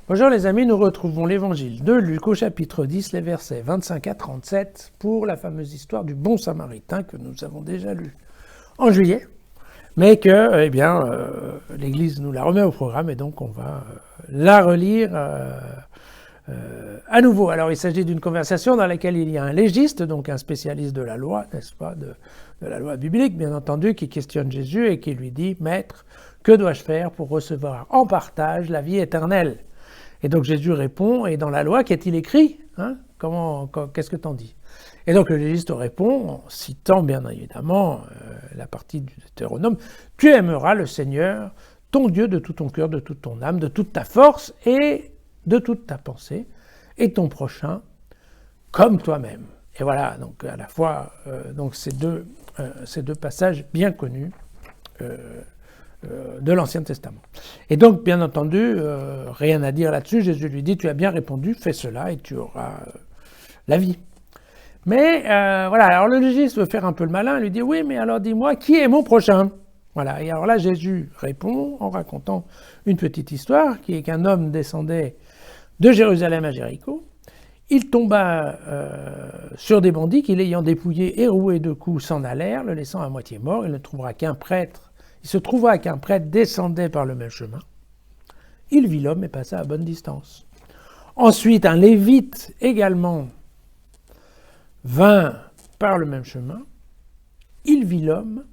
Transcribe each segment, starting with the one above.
Bonjour les amis, nous retrouvons l'évangile de Luc au chapitre 10, les versets 25 à 37 pour la fameuse histoire du bon samaritain que nous avons déjà lu en juillet, mais que l'Église nous la remet au programme et donc on va la relire à nouveau. Alors il s'agit d'une conversation dans laquelle il y a un légiste, donc un spécialiste de la loi, n'est-ce pas, de la loi biblique bien entendu, qui questionne Jésus et qui lui dit « Maître, que dois-je faire pour recevoir en partage la vie éternelle ?» Et donc Jésus répond, et dans la loi, qu'est-il écrit, qu'est-ce que t'en dis? Et donc le légiste répond, en citant bien évidemment la partie du Deutéronome, « Tu aimeras le Seigneur, ton Dieu, de tout ton cœur, de toute ton âme, de toute ta force et de toute ta pensée, et ton prochain comme toi-même. » Et voilà, donc à la fois ces deux passages bien connus de l'Ancien Testament. Et donc, bien entendu, rien à dire là-dessus. Jésus lui dit, tu as bien répondu, fais cela et tu auras la vie. Mais alors le légiste veut faire un peu le malin, il lui dit, oui, mais alors dis-moi, qui est mon prochain? Voilà, et alors là, Jésus répond en racontant une petite histoire, qui est qu'un homme descendait de Jérusalem à Jéricho. Il tomba sur des bandits qui, l'ayant dépouillé et roué de coups, s'en allèrent, le laissant à moitié mort. Il se trouva qu'un prêtre descendait par le même chemin. Il vit l'homme et passa à bonne distance. Ensuite, un lévite également vint par le même chemin. Il vit l'homme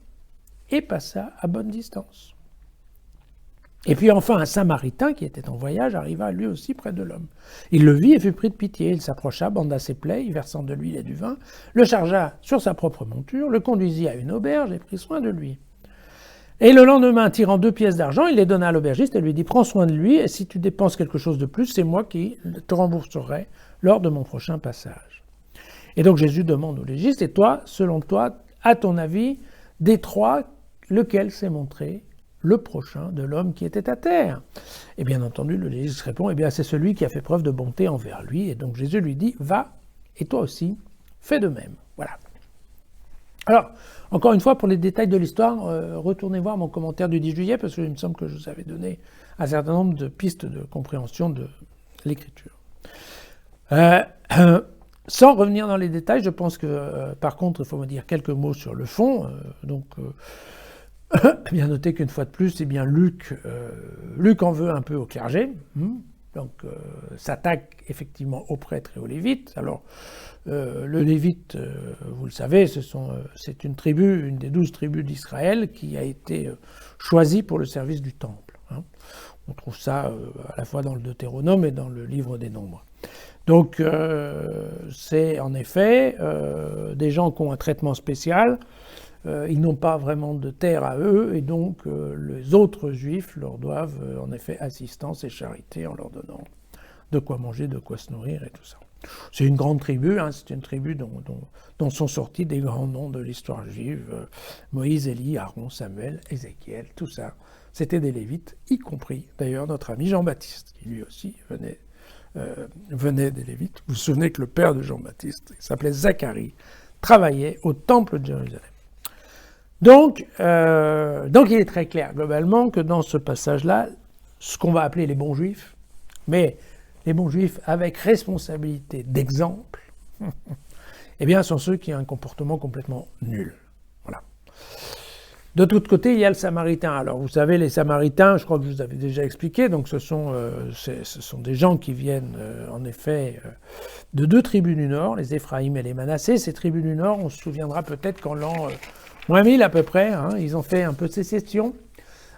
et passa à bonne distance. Et puis enfin, un samaritain qui était en voyage arriva lui aussi près de l'homme. Il le vit et fut pris de pitié. Il s'approcha, banda ses plaies, y versant de l'huile et du vin, le chargea sur sa propre monture, le conduisit à une auberge et prit soin de lui. Et le lendemain, tirant 2 pièces d'argent, il les donna à l'aubergiste et lui dit « Prends soin de lui, et si tu dépenses quelque chose de plus, c'est moi qui te rembourserai lors de mon prochain passage. » Et donc Jésus demande au légiste « Et toi, selon toi, à ton avis, des trois, lequel s'est montré le prochain de l'homme qui était à terre ?» Et bien entendu, le légiste répond « Eh bien, c'est celui qui a fait preuve de bonté envers lui. » Et donc Jésus lui dit « Va, et toi aussi, fais de même. » Voilà. Alors, encore une fois, pour les détails de l'histoire, retournez voir mon commentaire du 10 juillet, parce qu'il me semble que je vous avais donné un certain nombre de pistes de compréhension de l'écriture. Sans revenir dans les détails, je pense que, par contre, il faut me dire quelques mots sur le fond. Bien noter qu'une fois de plus, eh bien, Luc en veut un peu au clergé. S'attaque effectivement aux prêtres et aux lévites. Alors, le lévite, vous le savez, c'est une tribu, une des 12 tribus d'Israël qui a été choisie pour le service du temple. On trouve ça à la fois dans le Deutéronome et dans le livre des Nombres. Donc, c'est en effet des gens qui ont un traitement spécial. Ils n'ont pas vraiment de terre à eux, et donc les autres juifs leur doivent en effet assistance et charité en leur donnant de quoi manger, de quoi se nourrir et tout ça. C'est une grande tribu, c'est une tribu dont sont sortis des grands noms de l'histoire juive, Moïse, Élie, Aaron, Samuel, Ézéchiel, tout ça. C'était des Lévites, y compris d'ailleurs notre ami Jean-Baptiste, qui lui aussi venait des Lévites. Vous vous souvenez que le père de Jean-Baptiste, il s'appelait Zacharie, travaillait au temple de Jérusalem. Donc il est très clair globalement que dans ce passage-là, ce qu'on va appeler les bons juifs, mais les bons juifs avec responsabilité d'exemple, eh bien, sont ceux qui ont un comportement complètement nul. Voilà. De tout côté, il y a le Samaritain. Alors, vous savez, les Samaritains, je crois que je vous avais déjà expliqué, donc ce sont des gens qui viennent, en effet, de 2 tribus du Nord, les Éphraïm et les Manassés. Ces tribus du Nord, on se souviendra peut-être qu'en l'an moins 1000 à peu près, ils ont fait un peu de sécession.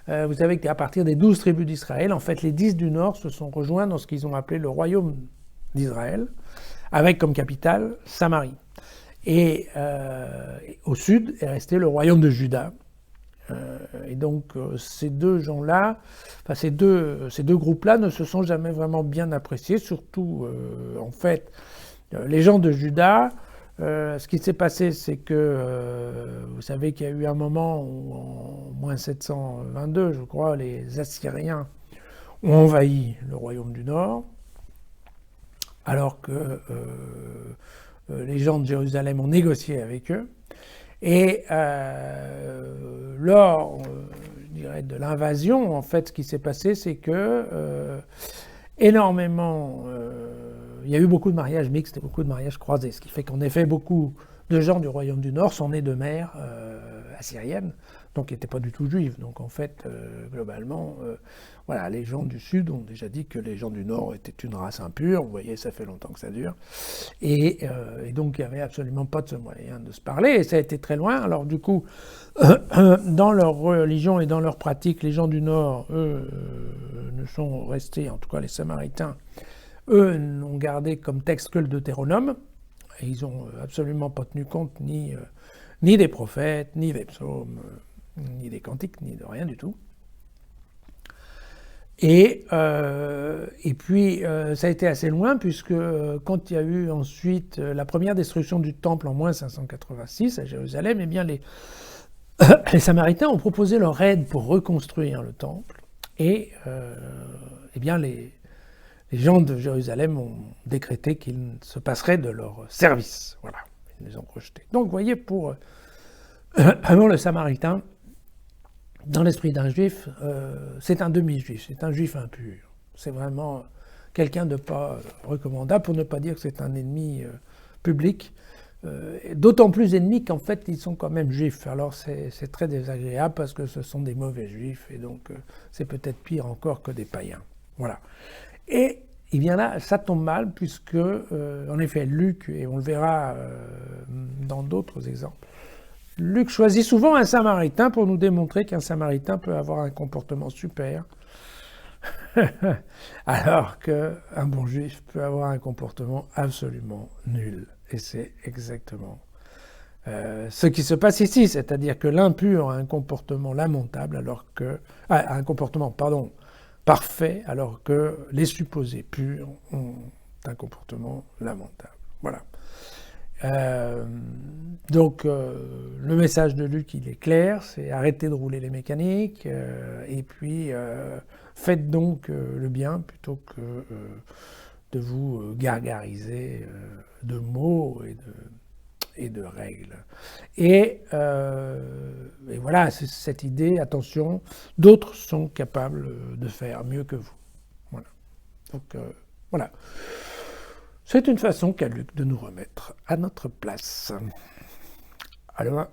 Vous savez qu'à partir des 12 tribus d'Israël, en fait, les 10 du Nord se sont rejoints dans ce qu'ils ont appelé le royaume d'Israël, avec comme capitale Samarie. Et au sud est resté le royaume de Juda. Et donc ces deux gens-là, ces deux groupes-là ne se sont jamais vraiment bien appréciés, surtout en fait les gens de Juda. Ce qui s'est passé, c'est que vous savez qu'il y a eu un moment où, en moins 722, je crois, les Assyriens ont envahi le royaume du Nord, alors que les gens de Jérusalem ont négocié avec eux. Et lors, je dirais, de l'invasion, en fait, ce qui s'est passé, c'est que énormément, il y a eu beaucoup de mariages mixtes et beaucoup de mariages croisés, ce qui fait qu'en effet, beaucoup de gens du Royaume du Nord sont nés de mères assyriennes, donc qui n'étaient pas du tout juives. Donc en fait, globalement, voilà, les gens du Sud ont déjà dit que les gens du Nord étaient une race impure. Vous voyez, ça fait longtemps que ça dure. Et donc il n'y avait absolument pas de ce moyen de se parler, et ça a été très loin. Alors du coup, dans leur religion et dans leur pratique, les gens du Nord, eux, ne sont restés, en tout cas les Samaritains, eux n'ont gardé comme texte que le Deutéronome. Et ils n'ont absolument pas tenu compte ni des prophètes, ni des psaumes, ni des cantiques, ni de rien du tout. Et puis, ça a été assez loin, puisque quand il y a eu ensuite la première destruction du temple en moins 586 à Jérusalem, eh bien les Samaritains ont proposé leur aide pour reconstruire le temple. Et eh bien les gens de Jérusalem ont décrété qu'ils se passeraient de leur service. Voilà, ils les ont rejetés. Donc, vous voyez, pour avant le Samaritain, dans l'esprit d'un juif, c'est un demi-juif, c'est un juif impur. C'est vraiment quelqu'un de pas recommandable, pour ne pas dire que c'est un ennemi public. D'autant plus ennemi qu'en fait, ils sont quand même juifs. Alors, c'est très désagréable parce que ce sont des mauvais juifs, et donc c'est peut-être pire encore que des païens. Voilà. Et eh bien là, ça tombe mal, puisque, en effet, Luc, et on le verra dans d'autres exemples, Luc choisit souvent un Samaritain pour nous démontrer qu'un Samaritain peut avoir un comportement super, alors qu'un bon juif peut avoir un comportement absolument nul. Et c'est exactement ce qui se passe ici, c'est-à-dire que l'impur a un comportement lamentable, alors que... un comportement, pardon, parfait, alors que les supposés purs ont un comportement lamentable. Voilà. Donc, le message de Luc, il est clair, c'est arrêtez de rouler les mécaniques, et puis faites donc le bien plutôt que de vous gargariser de mots et de règles. Et voilà, c'est cette idée, attention, d'autres sont capables de faire mieux que vous. Voilà. Donc, voilà. C'est une façon qu'a Luc de nous remettre à notre place. Alors,